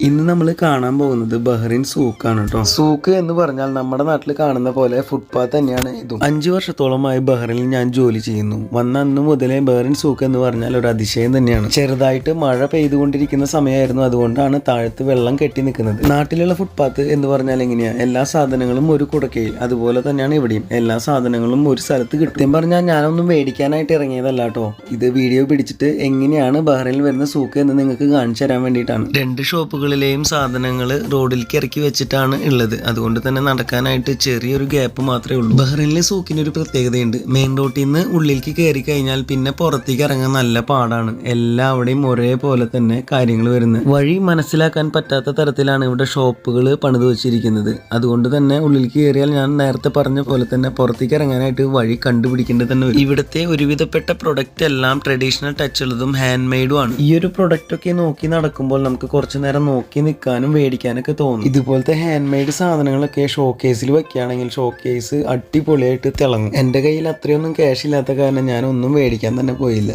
ഇന്ന് നമ്മൾ കാണാൻ പോകുന്നത് ബഹ്റിൻ സൂക്കാണ് കേട്ടോ. സൂക്ക് എന്ന് പറഞ്ഞാൽ നമ്മുടെ നാട്ടിൽ കാണുന്ന പോലെ ഫുട്പാത്ത് തന്നെയാണ് ഇതും. 5 വർഷത്തോളമായി ബഹ്റിനിൽ ഞാൻ ജോലി ചെയ്യുന്നു. വന്ന അന്ന് മുതലേ ബഹ്റിൻ സൂക്ക് എന്ന് പറഞ്ഞാൽ ഒരു അതിശയം തന്നെയാണ്. ചെറുതായിട്ട് മഴ പെയ്തുകൊണ്ടിരിക്കുന്ന സമയമായിരുന്നു, അതുകൊണ്ടാണ് താഴത്ത് വെള്ളം കെട്ടി നിൽക്കുന്നത്. നാട്ടിലുള്ള ഫുട്പാത്ത് എന്ന് പറഞ്ഞാൽ എങ്ങനെയാ, എല്ലാ സാധനങ്ങളും ഒരു കുടക്കയിൽ, അതുപോലെ തന്നെയാണ് ഇവിടെയും എല്ലാ സാധനങ്ങളും ഒരു സ്ഥലത്ത് കിട്ടും. പറഞ്ഞാൽ ഞാനൊന്നും മേടിക്കാനായിട്ട് ഇറങ്ങിയതല്ല കേട്ടോ. ഇത് വീഡിയോ പിടിച്ചിട്ട് എങ്ങനെയാണ് ബഹ്റിനിൽ വരുന്ന സൂക്ക് എന്ന് നിങ്ങൾക്ക് കാണിച്ചു തരാൻ വേണ്ടിയിട്ടാണ്. 2 ഷോപ്പുകൾ സാധനങ്ങൾ റോഡിലേക്ക് ഇറക്കി വെച്ചിട്ടാണ് ഉള്ളത്. അതുകൊണ്ട് തന്നെ നടക്കാനായിട്ട് ചെറിയൊരു ഗ്യാപ്പ് മാത്രമേ ഉള്ളൂ. ബഹ്റിനിലെ സൂക്കിന് ഒരു പ്രത്യേകതയുണ്ട്. മെയിൻ റോഡിൽ നിന്ന് ഉള്ളിലേക്ക് കയറി കഴിഞ്ഞാൽ പിന്നെ പുറത്തേക്ക് ഇറങ്ങാൻ നല്ല പാടാണ്. എല്ലാവിടെയും ഒരേപോലെ തന്നെ കാര്യങ്ങൾ വരുന്നത്. വഴി മനസ്സിലാക്കാൻ പറ്റാത്ത തരത്തിലാണ് ഇവിടെ ഷോപ്പുകൾ പണിത് വെച്ചിരിക്കുന്നത്. അതുകൊണ്ട് തന്നെ ഉള്ളിലേക്ക് കയറിയാൽ ഞാൻ നേരത്തെ പറഞ്ഞ പോലെ തന്നെ പുറത്തേക്ക് ഇറങ്ങാനായിട്ട് വഴി കണ്ടുപിടിക്കേണ്ടത് തന്നെ വരും. ഇവിടുത്തെ ഒരുവിധപ്പെട്ട പ്രൊഡക്റ്റ് എല്ലാം ട്രഡീഷണൽ ടച്ച് ഉള്ളതും ഹാൻഡ് മെയ്ഡും ആണ്. ഈ ഒരു പ്രൊഡക്റ്റ് ഒക്കെ നോക്കി നടക്കുമ്പോൾ നമുക്ക് കുറച്ചു നേരം നോക്കി നിൽക്കാനും മേടിക്കാനൊക്കെ തോന്നും. ഇതുപോലത്തെ ഹാൻഡ് മെയ്ഡ് സാധനങ്ങളൊക്കെ ഷോക്കേസിൽ വെക്കുകയാണെങ്കിൽ ഷോക്കേസ് അടിപൊളിയായിട്ട് തിളങ്ങും. എൻ്റെ കയ്യിൽ അത്രയൊന്നും ക്യാഷ് ഇല്ലാത്ത കാരണം ഞാനൊന്നും മേടിക്കാൻ തന്നെ പോയില്ല.